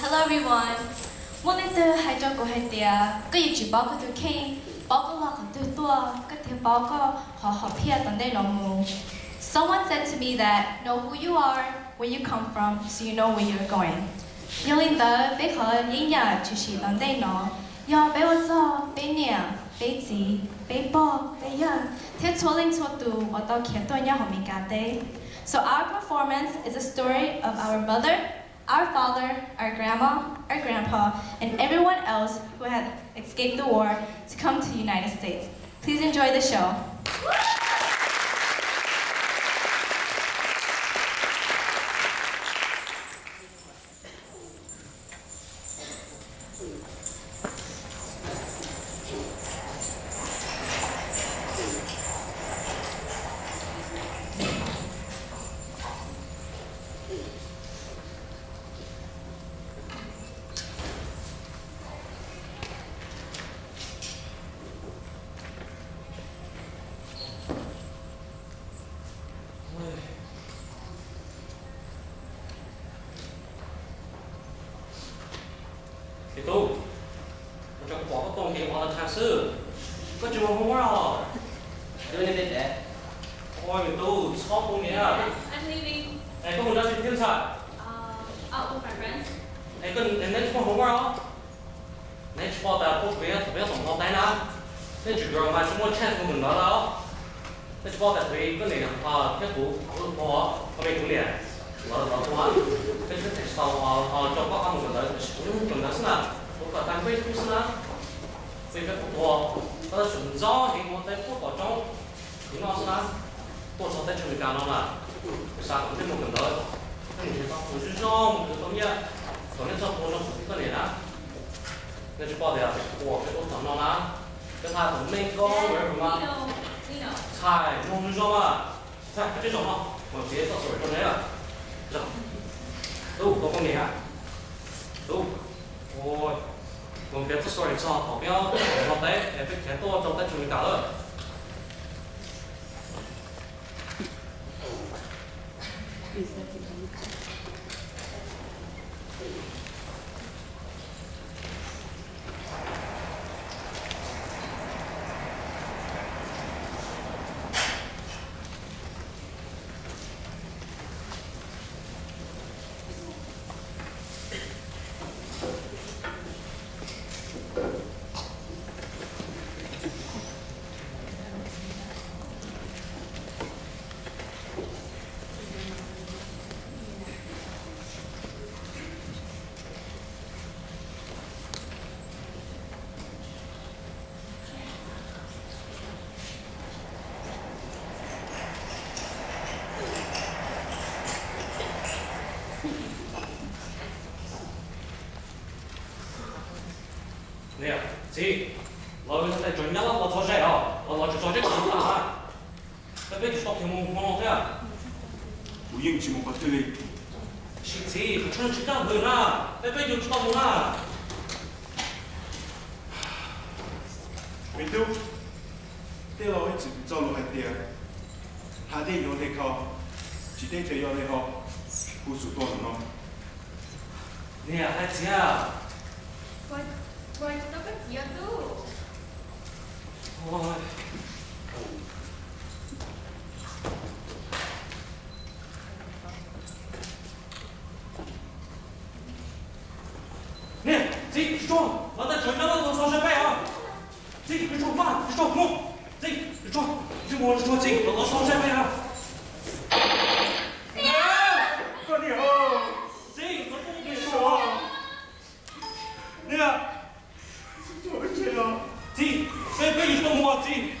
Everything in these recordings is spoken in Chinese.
Hello everyone. 我哋對係做過係啲啊，佢要住包佢條傾，包個落佢對多，佢條包個學片等啲項目。Someone said to me that know who you are, where you come from, so you know where you're going. 要令到俾佢演繹就是等啲喏，要俾我做，俾娘，俾子，俾波，俾人，貼錯領錯度，我到劇多人後面家底。So our performance is a story of our mother, our father, our grandma, our grandpa, and everyone else who had escaped the war to come to the United States. Please enjoy the show. 你都，我这广告东西我的探视，我就问我了，对对对，我们都超过年啊， I'm leaving. 哎，跟我家去天菜， Out with my friends. 哎，跟你去问我了，你去报的不别怎么好带呢？你这个嘛，我钱不能拿了，你去报的对跟那个天图我没重点，老多，这是这上找报项目的，用的是呢，我个单位都是呢，所以这不多，它的寻找你我在不保证，你老师呢，多少在这里干了呢？啥东西没跟到，那你知道，不是说这东西，昨天这多少是这里呢？那就报的呀，我这都等到了，跟他怎么没搞为什么？ Lino. 菜，我们说嘛，菜这种嘛，我别到手上来了，这，都多方面啊，都，我别到手里上，后边我带，哎，别太多，都带出去干了。你啊，姐，老在中间了，我做谁啊？我就做这个干嘛？那别去到屏幕光了呀。不应去我这里。是姐，不穿是干活呢，那别就到我了。没丢，对了，我一直走路还对，下点用的靠，几点就用的好，不是多喏。你啊，还姐啊。 Boy, kita pergi ya tu. 我。你，姐，你装，我在中间了，我做什么呀？姐，你装嘛？你装我，姐，你装，你摸着装姐，我做什么呀？快点哦！姐，我不跟你说。你啊。 姐，别你说我姐，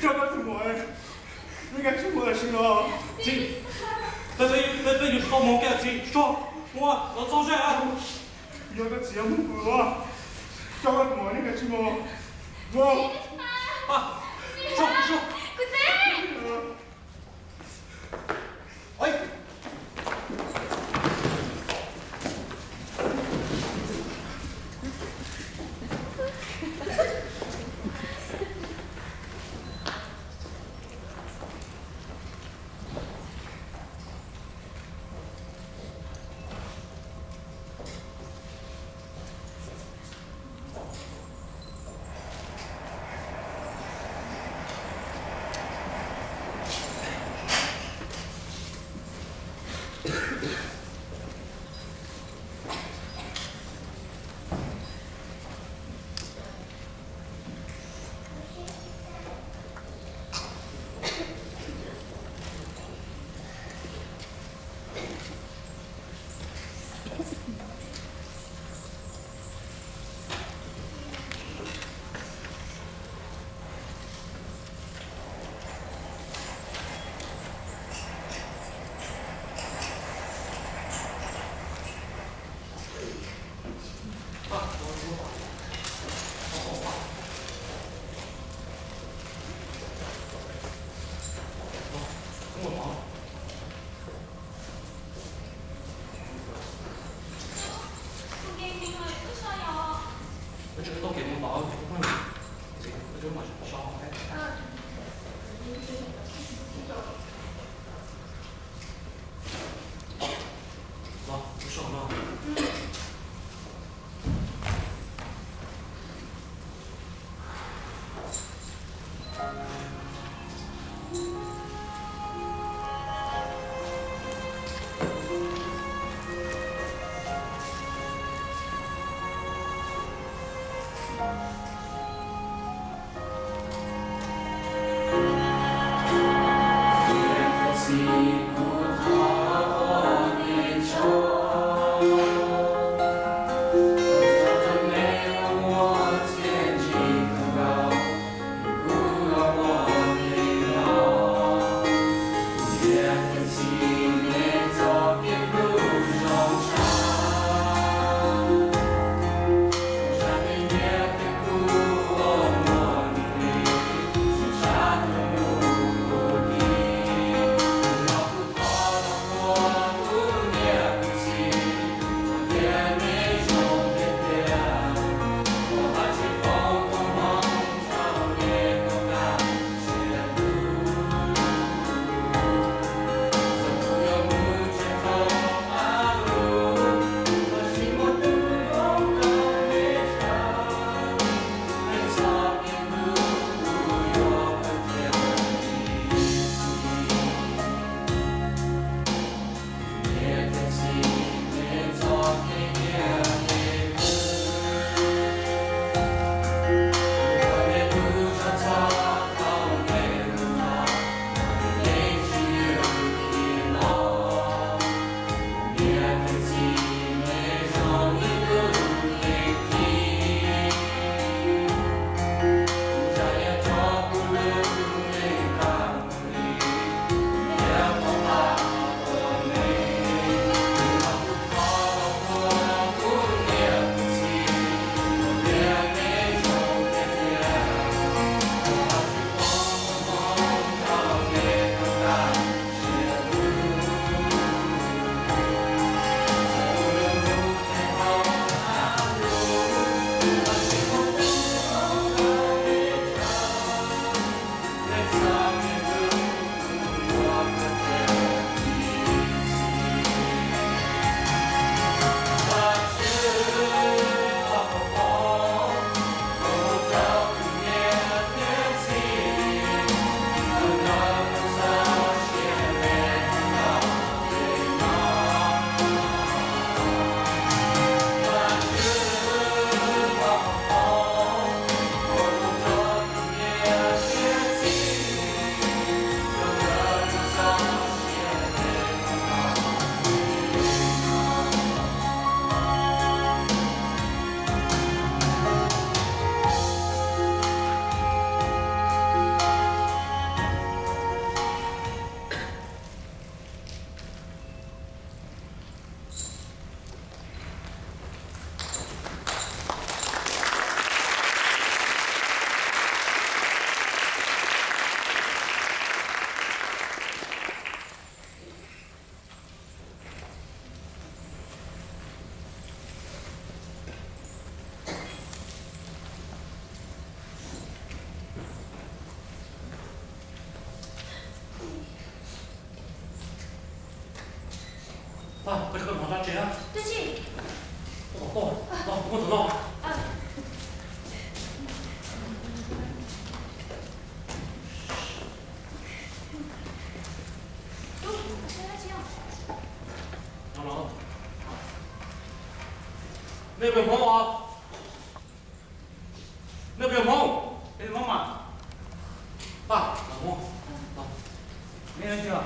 这个怎么哎？你该什么事了？姐，别你说我干姐，说我做谁啊？有个节目不啊？这个怎么你该什么？我啊，说。 哎。 Kucing. 啊，快去跟马大姐啊！对不起。哦，不过等到。啊。哟，谁来接啊？等等。那边碰啊！那边碰。那边碰嘛。爸，老公。没人去啊？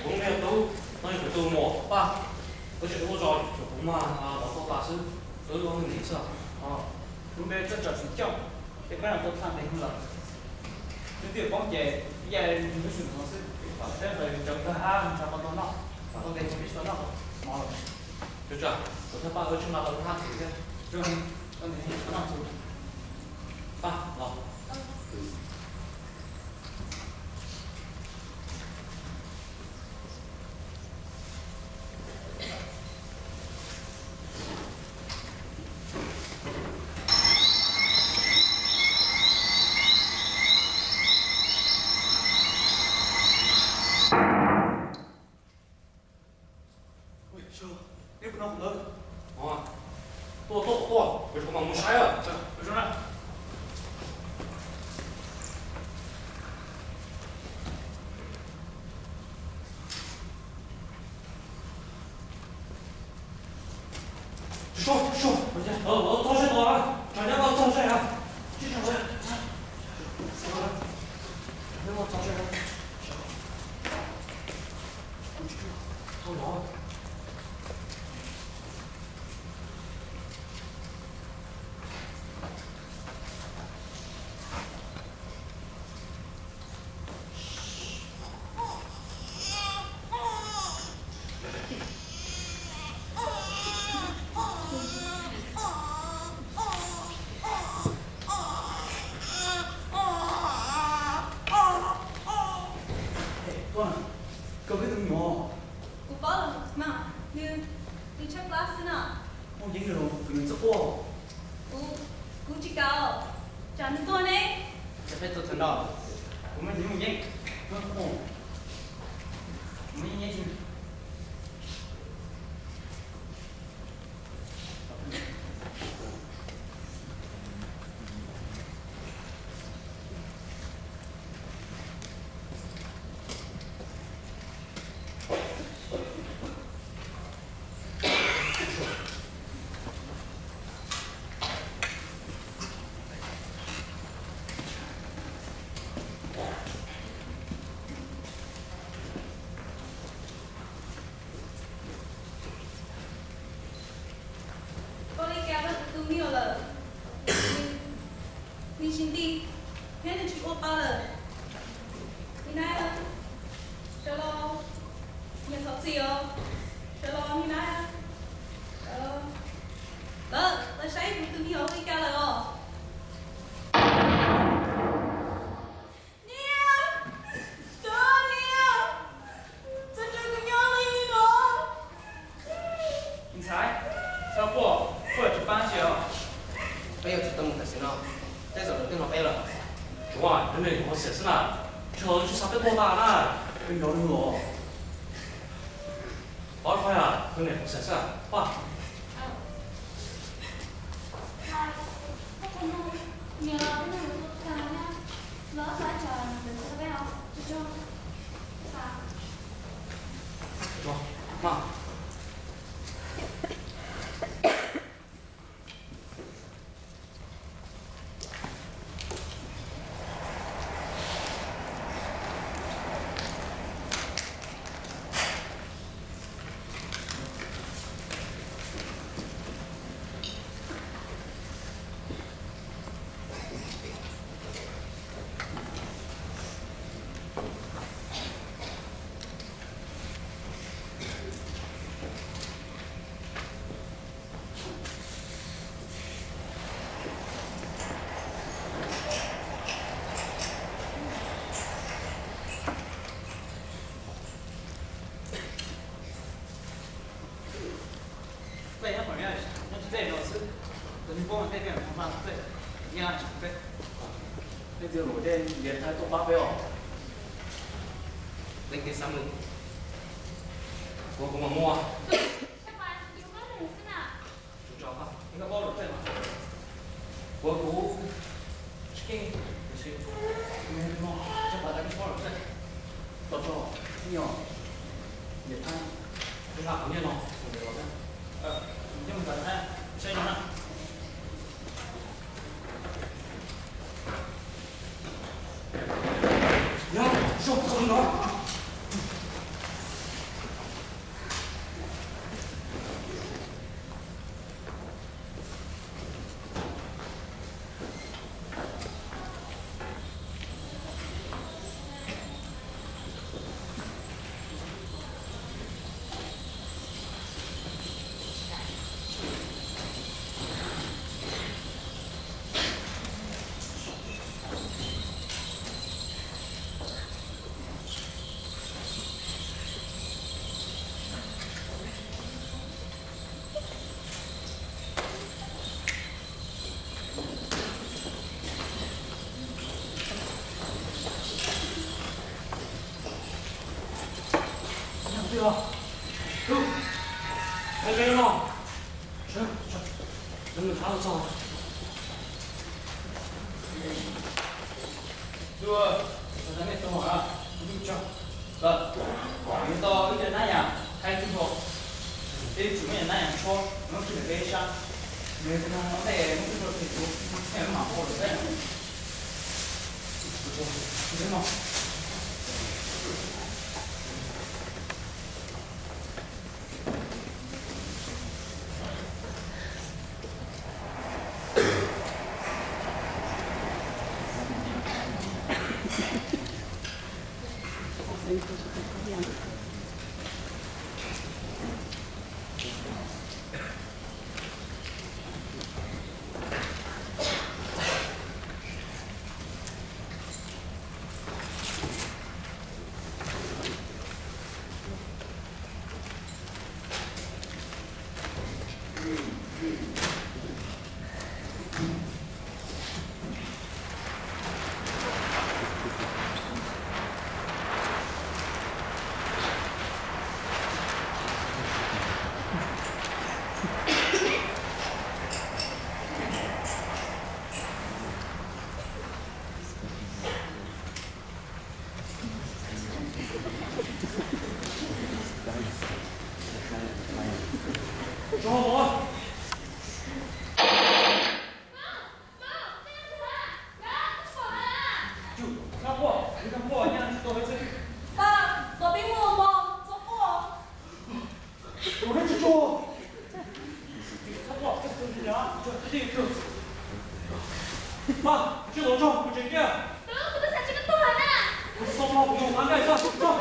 我们也都。那一个周末，爸，而且我找小红嘛，老婆大师，都是我们脸色。哦，准备这叫睡觉，一般人都看没空了。你对讲解，也你们选老师，反正就就他差不多了，我给你说那个，忙了。就这样，我才把去拿到他手里。就你，那走。爸，老。你不能喝。啊，多，为什么没晒啊？为什么？说，早睡多啊，咱家早睡啊，去早睡。咱家早睡啊。好忙。影響佢們直播，估計夠，賺多呢？這邊就聽到，我們用影，不用碰，我們眼睛。玻璃膠都沒有了，你兄弟，別人去過包了，你來了，小龍，你好自由，小龍你來了，我下一步都沒有回家了哦。你猜，要不或者去搬学哦？没有去登可行了，再走就更浪费了。主啊，人们好写事呢，就去上班多大呢？哎呦哟，好快呀，人们好写事，哇！走，妈。对，要朋友，那是这种事，等你帮我这边方法对，一样对。那就我这连他都8倍哦。你第三名，我跟我摸啊，干嘛？有没有人是呢？就找吧。应该包了对吗？我估，chicken，就是没什么，就把它给包了对。到时候你要也看，就那旁边咯，我给我看。你这么早看，谁呢？呀，说什么？对吧？走，还没吗？是，人们查得着。就我在那等会儿啊，你就讲，遇到一个南洋开出头，这主面南洋车，我们去那边上，没什么那我们说可以做，还有蛮好的这样。不错，是吗？ cho rồi. Chú, năm bộ nha, tôi phải chơi. Ba, tôi biết mua bò, số bò. Tôi hết chú. Năm bộ, cái gì nhá, chú đi chú. Ba, chú nói cho, tôi chơi kia. Sao mà không dùng ăn đây sao? Cho.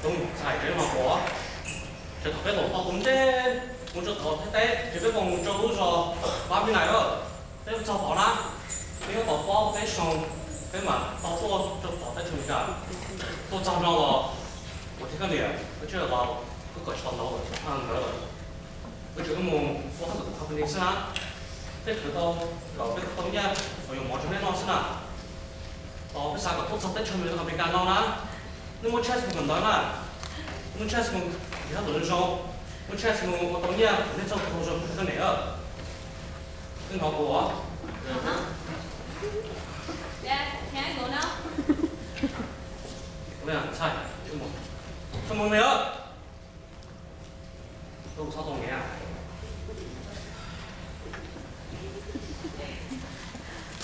ต้องใส่ไปมาหัวจะทำให้หลวงพ่อผมเต้ผมจะถอดเต้จะไปผมจะรู้说บ้านที่ไหนเออเต้จะบอกนะนี่ก็บอกว่าเต้ชงเต้มา到做就บอกเต้ชงกัน都找不着了我听个脸我觉得吧不可超老了看没了我觉得我还是他肯定是啊这可到老这个东西我用毛巾来弄是呢哦不是个都找때 처음에 가被干到呢那么 chess 不能呢那 chess 不你看多人说那 chess 我当年那找同学不是那个更好过啊 Dạ, nhà anh ngủ đâu? 我俩菜什么什么没有